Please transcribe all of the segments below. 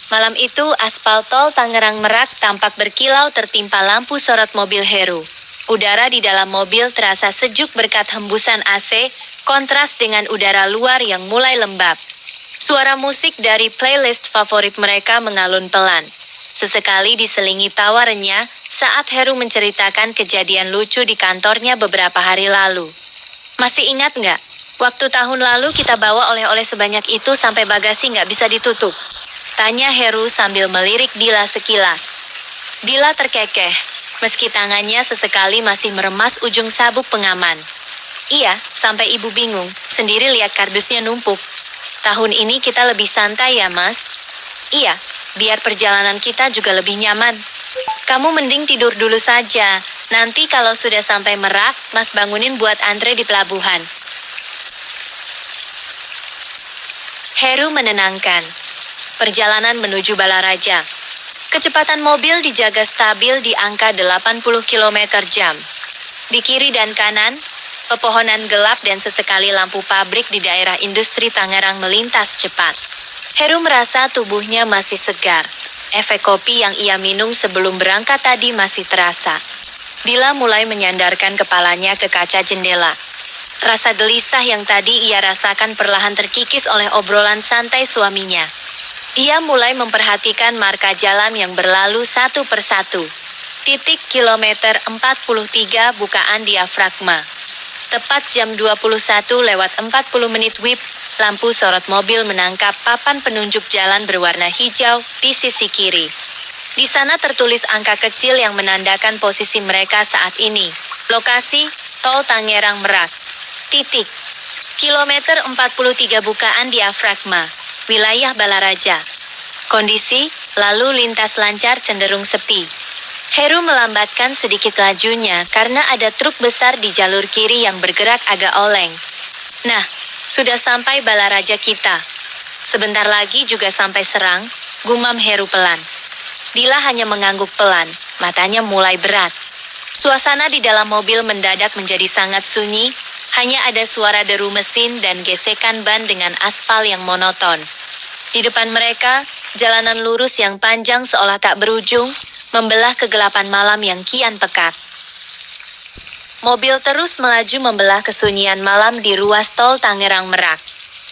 Malam itu, aspal tol Tangerang Merak tampak berkilau tertimpa lampu sorot mobil Heru. Udara di dalam mobil terasa sejuk berkat hembusan AC, kontras dengan udara luar yang mulai lembab. Suara musik dari playlist favorit mereka mengalun pelan. Sesekali diselingi tawa renyah saat Heru menceritakan kejadian lucu di kantornya beberapa hari lalu. Masih ingat nggak? Waktu tahun lalu kita bawa oleh-oleh sebanyak itu sampai bagasi nggak bisa ditutup. Tanya Heru sambil melirik Dila sekilas. Dila terkekeh, meski tangannya sesekali masih meremas ujung sabuk pengaman. Iya, sampai ibu bingung, sendiri lihat kardusnya numpuk. Tahun ini kita lebih santai ya, Mas? Iya, biar perjalanan kita juga lebih nyaman. Kamu mending tidur dulu saja. Nanti kalau sudah sampai Merak, Mas bangunin buat antre di pelabuhan. Heru menenangkan. Perjalanan menuju Balaraja. Kecepatan mobil dijaga stabil di angka 80 km jam. Di kiri dan kanan, pepohonan gelap dan sesekali lampu pabrik di daerah industri Tangerang melintas cepat. Heru merasa tubuhnya masih segar. Efek kopi yang ia minum sebelum berangkat tadi masih terasa. Dila mulai menyandarkan kepalanya ke kaca jendela. Rasa gelisah yang tadi ia rasakan perlahan terkikis oleh obrolan santai suaminya. Ia mulai memperhatikan marka jalan yang berlalu satu persatu. Titik kilometer 43 bukaan diafragma. Tepat jam 21:40 WIB, lampu sorot mobil menangkap papan penunjuk jalan berwarna hijau di sisi kiri. Di sana tertulis angka kecil yang menandakan posisi mereka saat ini. Lokasi, Tol Tangerang Merak. Titik. Kilometer 43 bukaan diafragma. Wilayah Balaraja. Kondisi, lalu lintas lancar cenderung sepi. Heru melambatkan sedikit lajunya karena ada truk besar di jalur kiri yang bergerak agak oleng. Nah, sudah sampai Balaraja kita. Sebentar lagi juga sampai Serang, gumam Heru pelan. Dila hanya mengangguk pelan, matanya mulai berat. Suasana di dalam mobil mendadak menjadi sangat sunyi, hanya ada suara deru mesin dan gesekan ban dengan aspal yang monoton. Di depan mereka, jalanan lurus yang panjang seolah tak berujung, membelah kegelapan malam yang kian pekat. Mobil terus melaju membelah kesunyian malam di ruas tol Tangerang Merak.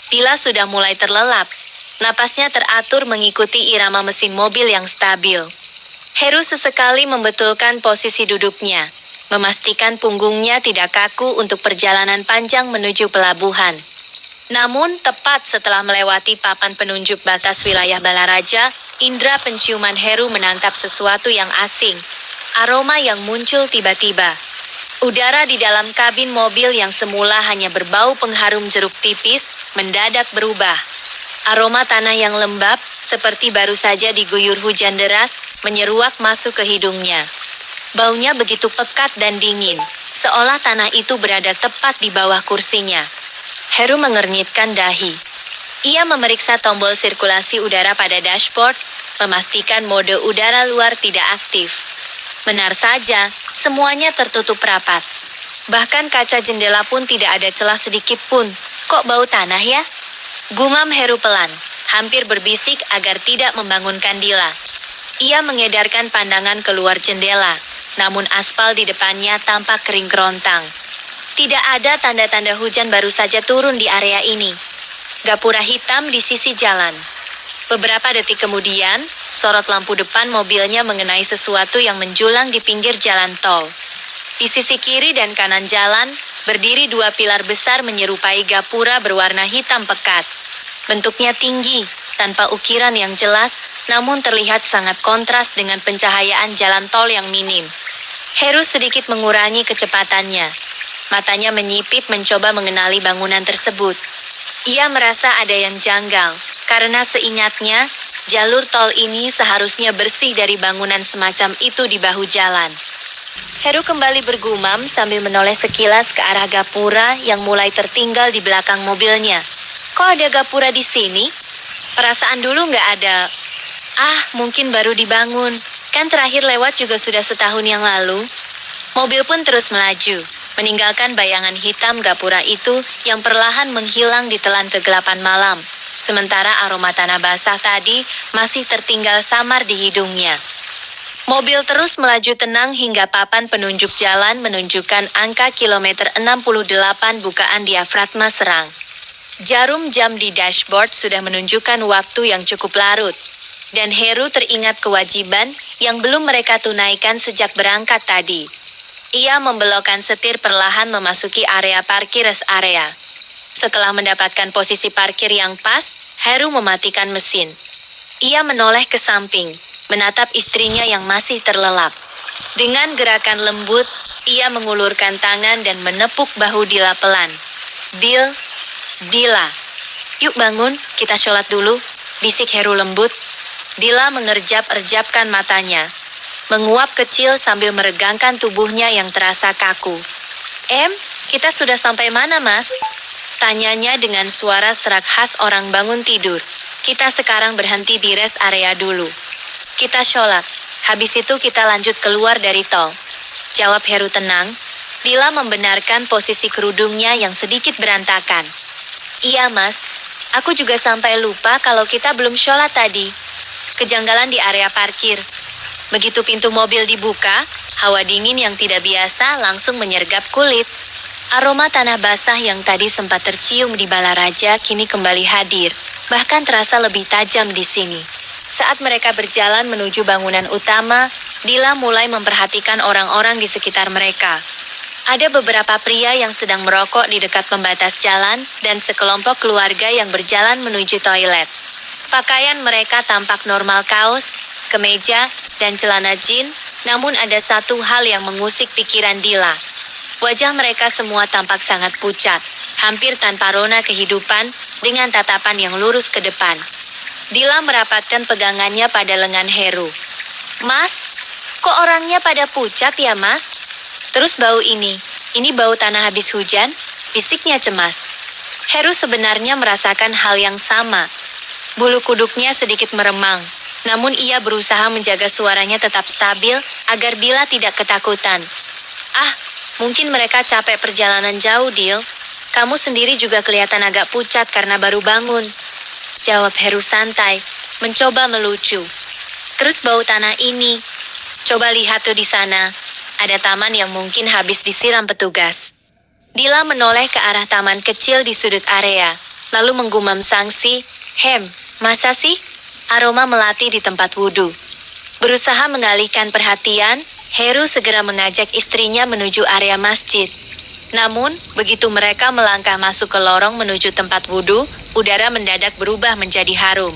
Dila sudah mulai terlelap. Napasnya teratur mengikuti irama mesin mobil yang stabil. Heru sesekali membetulkan posisi duduknya, memastikan punggungnya tidak kaku untuk perjalanan panjang menuju pelabuhan. Namun, tepat setelah melewati papan penunjuk batas wilayah Balaraja, indera penciuman Heru menangkap sesuatu yang asing. Aroma yang muncul tiba-tiba. Udara di dalam kabin mobil yang semula hanya berbau pengharum jeruk tipis, mendadak berubah. Aroma tanah yang lembab, seperti baru saja diguyur hujan deras, menyeruak masuk ke hidungnya. Baunya begitu pekat dan dingin, seolah tanah itu berada tepat di bawah kursinya. Heru mengernyitkan dahi. Ia memeriksa tombol sirkulasi udara pada dashboard, memastikan mode udara luar tidak aktif. Benar saja, semuanya tertutup rapat. Bahkan kaca jendela pun tidak ada celah sedikit pun. Kok bau tanah ya? Gumam Heru pelan, hampir berbisik agar tidak membangunkan Dila. Ia mengedarkan pandangan keluar jendela, namun aspal di depannya tampak kering kerontang. Tidak ada tanda-tanda hujan baru saja turun di area ini. Gapura hitam di sisi jalan. Beberapa detik kemudian, sorot lampu depan mobilnya mengenai sesuatu yang menjulang di pinggir jalan tol. Di sisi kiri dan kanan jalan, berdiri dua pilar besar menyerupai gapura berwarna hitam pekat. Bentuknya tinggi, tanpa ukiran yang jelas, namun terlihat sangat kontras dengan pencahayaan jalan tol yang minim. Heru sedikit mengurangi kecepatannya. Matanya menyipit mencoba mengenali bangunan tersebut. Ia merasa ada yang janggal, karena seingatnya, jalur tol ini seharusnya bersih dari bangunan semacam itu di bahu jalan. Heru kembali bergumam sambil menoleh sekilas ke arah gapura yang mulai tertinggal di belakang mobilnya. Kok ada gapura di sini? Perasaan dulu nggak ada. Mungkin baru dibangun. Kan terakhir lewat juga sudah setahun yang lalu. Mobil pun terus melaju, meninggalkan bayangan hitam gapura itu yang perlahan menghilang di telan kegelapan malam, sementara aroma tanah basah tadi masih tertinggal samar di hidungnya. Mobil terus melaju tenang hingga papan penunjuk jalan menunjukkan angka kilometer 68 bukaan diafragma serang. Jarum jam di dashboard sudah menunjukkan waktu yang cukup larut. Dan Heru teringat kewajiban yang belum mereka tunaikan sejak berangkat tadi. Ia membelokkan setir perlahan memasuki area parkir rest area. Setelah mendapatkan posisi parkir yang pas, Heru mematikan mesin. Ia menoleh ke samping, menatap istrinya yang masih terlelap. Dengan gerakan lembut, ia mengulurkan tangan dan menepuk bahu Dila pelan. Dila, yuk bangun, kita sholat dulu, bisik Heru lembut. Dila mengerjap-erjapkan matanya, menguap kecil sambil meregangkan tubuhnya yang terasa kaku. Kita sudah sampai mana, Mas? Tanyanya dengan suara serak khas orang bangun tidur. Kita sekarang berhenti di rest area dulu. Kita sholat, habis itu kita lanjut keluar dari tol. Jawab Heru tenang. Dila membenarkan posisi kerudungnya yang sedikit berantakan. Iya, Mas. Aku juga sampai lupa kalau kita belum sholat tadi. Kejanggalan di area parkir. Begitu pintu mobil dibuka, hawa dingin yang tidak biasa langsung menyergap kulit. Aroma tanah basah yang tadi sempat tercium di Balaraja kini kembali hadir, bahkan terasa lebih tajam di sini. Saat mereka berjalan menuju bangunan utama, Dila mulai memperhatikan orang-orang di sekitar mereka. Ada beberapa pria yang sedang merokok di dekat pembatas jalan dan sekelompok keluarga yang berjalan menuju toilet. Pakaian mereka tampak normal kaos, kemeja, dan celana jeans, namun ada satu hal yang mengusik pikiran Dila. Wajah mereka semua tampak sangat pucat, hampir tanpa rona kehidupan, dengan tatapan yang lurus ke depan. Dila merapatkan pegangannya pada lengan Heru. Mas, kok orangnya pada pucat ya, Mas? Terus bau ini bau tanah habis hujan, bisiknya cemas. Heru sebenarnya merasakan hal yang sama. Bulu kuduknya sedikit meremang, namun ia berusaha menjaga suaranya tetap stabil agar Dila tidak ketakutan. Mungkin mereka capek perjalanan jauh, Dil. Kamu sendiri juga kelihatan agak pucat karena baru bangun. Jawab Heru santai, mencoba melucu. Terus bau tanah ini. Coba lihat tuh di sana. Ada taman yang mungkin habis disiram petugas. Dila menoleh ke arah taman kecil di sudut area, lalu menggumam sangsi, masa sih? Aroma melati di tempat wudhu. Berusaha mengalihkan perhatian, Heru segera mengajak istrinya menuju area masjid. Namun, begitu mereka melangkah masuk ke lorong menuju tempat wudhu, udara mendadak berubah menjadi harum.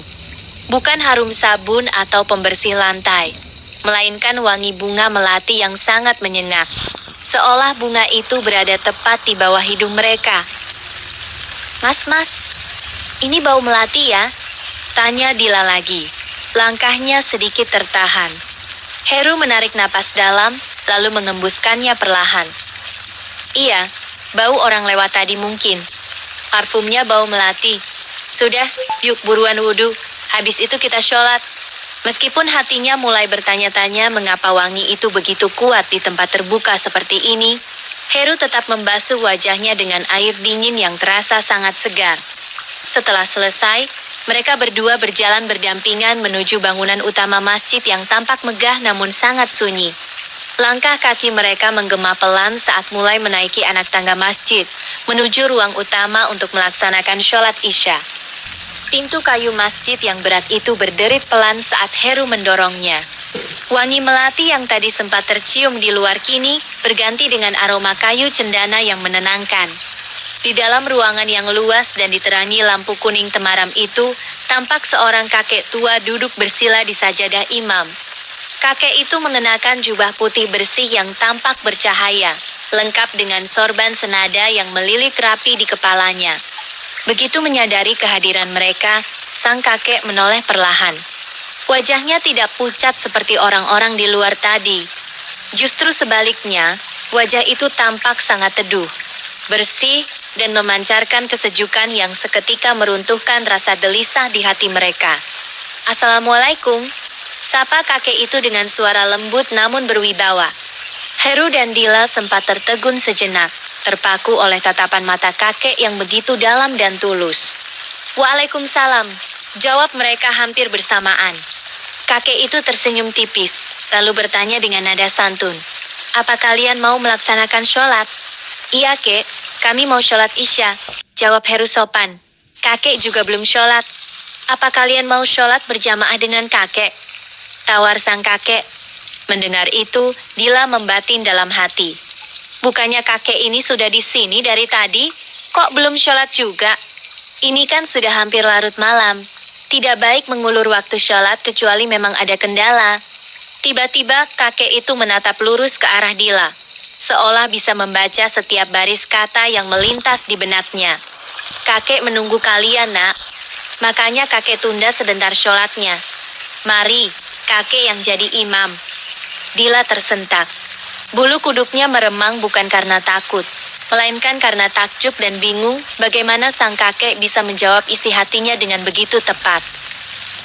Bukan harum sabun atau pembersih lantai, melainkan wangi bunga melati yang sangat menyengat. Seolah bunga itu berada tepat di bawah hidung mereka. Mas, ini bau melati ya? Tanya Dila lagi. Langkahnya sedikit tertahan. Heru menarik napas dalam, lalu mengembuskannya perlahan. Iya, bau orang lewat tadi mungkin. Parfumnya bau melati. Sudah, yuk buruan wudhu. Habis itu kita sholat. Meskipun hatinya mulai bertanya-tanya mengapa wangi itu begitu kuat di tempat terbuka seperti ini, Heru tetap membasuh wajahnya dengan air dingin yang terasa sangat segar. Setelah selesai, mereka berdua berjalan berdampingan menuju bangunan utama masjid yang tampak megah namun sangat sunyi. Langkah kaki mereka menggema pelan saat mulai menaiki anak tangga masjid, menuju ruang utama untuk melaksanakan sholat Isya. Pintu kayu masjid yang berat itu berderit pelan saat Heru mendorongnya. Wangi melati yang tadi sempat tercium di luar kini berganti dengan aroma kayu cendana yang menenangkan. Di dalam ruangan yang luas dan diterangi lampu kuning temaram itu, tampak seorang kakek tua duduk bersila di sajadah imam. Kakek itu mengenakan jubah putih bersih yang tampak bercahaya, lengkap dengan sorban senada yang melilit rapi di kepalanya. Begitu menyadari kehadiran mereka, sang kakek menoleh perlahan. Wajahnya tidak pucat seperti orang-orang di luar tadi. Justru sebaliknya, wajah itu tampak sangat teduh, bersih, dan memancarkan kesejukan yang seketika meruntuhkan rasa gelisah di hati mereka. Assalamualaikum, sapa kakek itu dengan suara lembut namun berwibawa. Heru dan Dila sempat tertegun sejenak, terpaku oleh tatapan mata kakek yang begitu dalam dan tulus. Waalaikumsalam, jawab mereka hampir bersamaan. Kakek itu tersenyum tipis, lalu bertanya dengan nada santun. Apa kalian mau melaksanakan sholat? Iya, Kek, kami mau sholat Isya, jawab Heru sopan. Kakek juga belum sholat. Apa kalian mau sholat berjamaah dengan kakek? Tawar sang kakek. Mendengar itu, Dila membatin dalam hati. Bukannya kakek ini sudah di sini dari tadi? Kok belum sholat juga? Ini kan sudah hampir larut malam. Tidak baik mengulur waktu sholat kecuali memang ada kendala. Tiba-tiba kakek itu menatap lurus ke arah Dila. Seolah bisa membaca setiap baris kata yang melintas di benaknya. Kakek menunggu kalian, nak. Makanya kakek tunda sebentar sholatnya. Mari, kakek yang jadi imam. Dila tersentak. Bulu kuduknya meremang bukan karena takut, melainkan karena takjub dan bingung bagaimana sang kakek bisa menjawab isi hatinya dengan begitu tepat.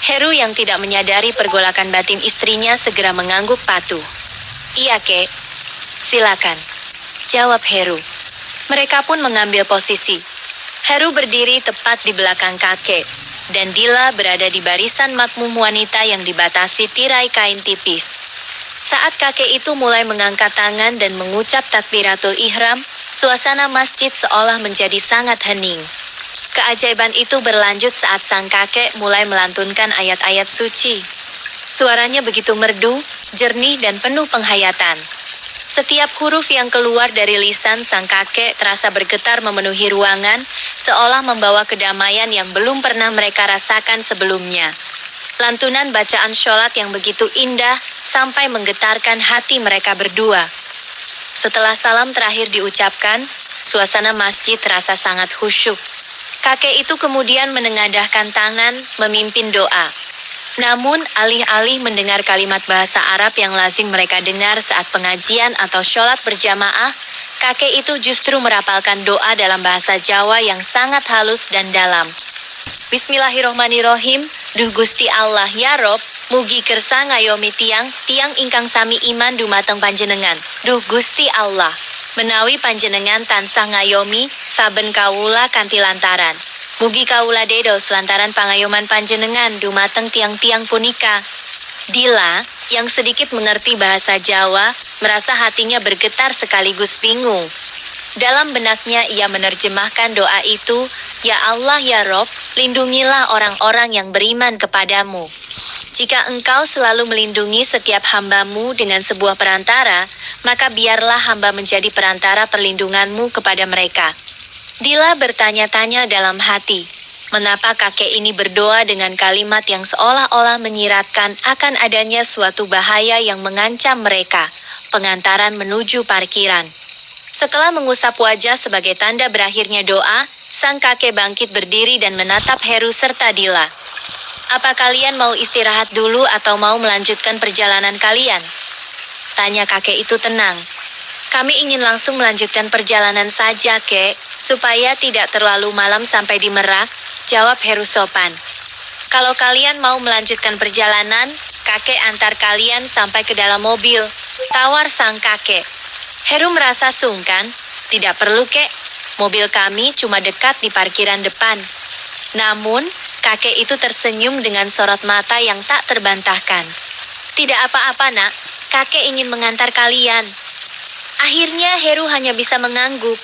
Heru yang tidak menyadari pergolakan batin istrinya segera mengangguk patuh. Iya, Kek. Silakan, jawab Heru. Mereka pun mengambil posisi. Heru berdiri tepat di belakang kakek, dan Dila berada di barisan makmum wanita yang dibatasi tirai kain tipis. Saat kakek itu mulai mengangkat tangan dan mengucap takbiratul ihram, suasana masjid seolah menjadi sangat hening. Keajaiban itu berlanjut saat sang kakek mulai melantunkan ayat-ayat suci. Suaranya begitu merdu, jernih dan penuh penghayatan. Setiap huruf yang keluar dari lisan sang kakek terasa bergetar memenuhi ruangan, seolah membawa kedamaian yang belum pernah mereka rasakan sebelumnya. Lantunan bacaan sholat yang begitu indah sampai menggetarkan hati mereka berdua. Setelah salam terakhir diucapkan, suasana masjid terasa sangat khusyuk. Kakek itu kemudian menengadahkan tangan, memimpin doa. Namun, alih-alih mendengar kalimat bahasa Arab yang lazim mereka dengar saat pengajian atau sholat berjamaah, kakek itu justru merapalkan doa dalam bahasa Jawa yang sangat halus dan dalam. Bismillahirrohmanirrohim, duh Gusti Allah ya Rob, mugi kersa ngayomi tiang ingkang sami iman dumateng panjenengan. Duh Gusti Allah, menawi panjenengan tansah ngayomi, saben kawula kanthi lantaran. Mugi kawula dedos lantaran pangayoman panjenengan dumateng tiang-tiang punika. Dila, yang sedikit mengerti bahasa Jawa, merasa hatinya bergetar sekaligus bingung. Dalam benaknya ia menerjemahkan doa itu, Ya Allah ya Rob, lindungilah orang-orang yang beriman kepadamu. Jika engkau selalu melindungi setiap hambamu dengan sebuah perantara, maka biarlah hamba menjadi perantara perlindunganmu kepada mereka. Dila bertanya-tanya dalam hati, mengapa kakek ini berdoa dengan kalimat yang seolah-olah menyiratkan akan adanya suatu bahaya yang mengancam mereka, pengantaran menuju parkiran. Setelah mengusap wajah sebagai tanda berakhirnya doa, sang kakek bangkit berdiri dan menatap Heru serta Dila. Apa kalian mau istirahat dulu atau mau melanjutkan perjalanan kalian? Tanya kakek itu tenang. Kami ingin langsung melanjutkan perjalanan saja, Kek, supaya tidak terlalu malam sampai di Merak, jawab Heru sopan. Kalau kalian mau melanjutkan perjalanan, kakek antar kalian sampai ke dalam mobil, tawar sang kakek. Heru merasa sungkan, tidak perlu, Kek, mobil kami cuma dekat di parkiran depan. Namun, kakek itu tersenyum dengan sorot mata yang tak terbantahkan. Tidak apa-apa, nak, kakek ingin mengantar kalian. Akhirnya Heru hanya bisa mengangguk.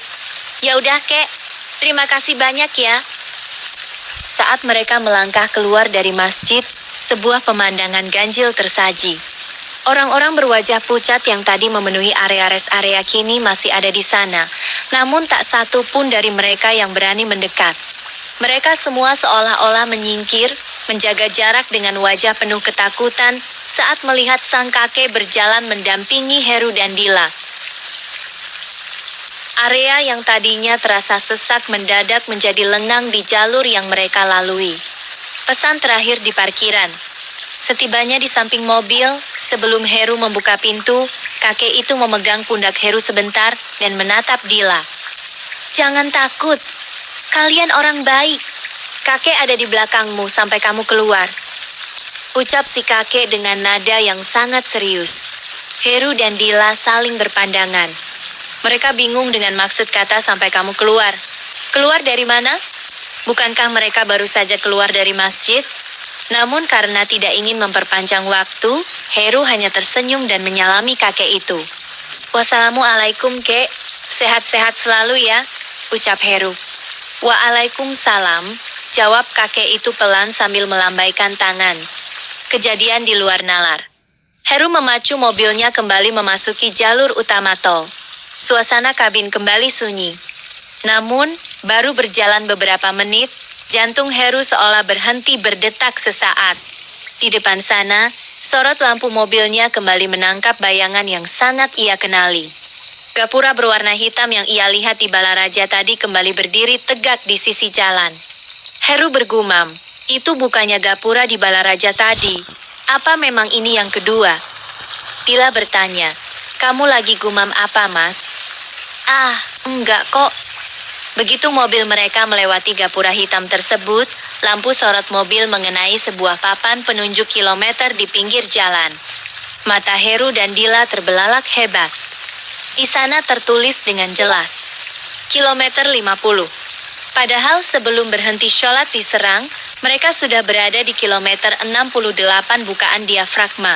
Ya udah, Kek, terima kasih banyak ya. Saat mereka melangkah keluar dari masjid, sebuah pemandangan ganjil tersaji. Orang-orang berwajah pucat yang tadi memenuhi area rest area kini masih ada di sana, namun tak satu pun dari mereka yang berani mendekat. Mereka semua seolah-olah menyingkir, menjaga jarak dengan wajah penuh ketakutan saat melihat sang kakek berjalan mendampingi Heru dan Dila. Area yang tadinya terasa sesak mendadak menjadi lengang di jalur yang mereka lalui. Pesan terakhir di parkiran. Setibanya di samping mobil, sebelum Heru membuka pintu, kakek itu memegang pundak Heru sebentar dan menatap Dila. Jangan takut, kalian orang baik. Kakek ada di belakangmu sampai kamu keluar. Ucap si kakek dengan nada yang sangat serius. Heru dan Dila saling berpandangan. Mereka bingung dengan maksud kata sampai kamu keluar. Keluar dari mana? Bukankah mereka baru saja keluar dari masjid? Namun karena tidak ingin memperpanjang waktu, Heru hanya tersenyum dan menyalami kakek itu. "Wassalamualaikum, Kek. Sehat-sehat selalu ya," ucap Heru. "Waalaikumsalam," jawab kakek itu pelan sambil melambaikan tangan. Kejadian di luar nalar. Heru memacu mobilnya kembali memasuki jalur utama tol. Suasana kabin kembali sunyi. Namun, baru berjalan beberapa menit, jantung Heru seolah berhenti berdetak sesaat. Di depan sana, sorot lampu mobilnya kembali menangkap bayangan yang sangat ia kenali. Gapura berwarna hitam yang ia lihat di Balaraja tadi kembali berdiri tegak di sisi jalan. Heru bergumam, itu bukannya Gapura di Balaraja tadi. Apa memang ini yang kedua? Dila bertanya, "Kamu lagi gumam apa, Mas?" "Ah, enggak kok." Begitu mobil mereka melewati gapura hitam tersebut, lampu sorot mobil mengenai sebuah papan penunjuk kilometer di pinggir jalan. Mata Heru dan Dila terbelalak hebat. Di sana tertulis dengan jelas, kilometer 50. Padahal sebelum berhenti sholat di Serang, mereka sudah berada di kilometer 68 bukaan diafragma.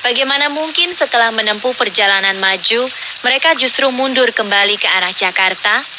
Bagaimana mungkin setelah menempuh perjalanan maju, mereka justru mundur kembali ke arah Jakarta?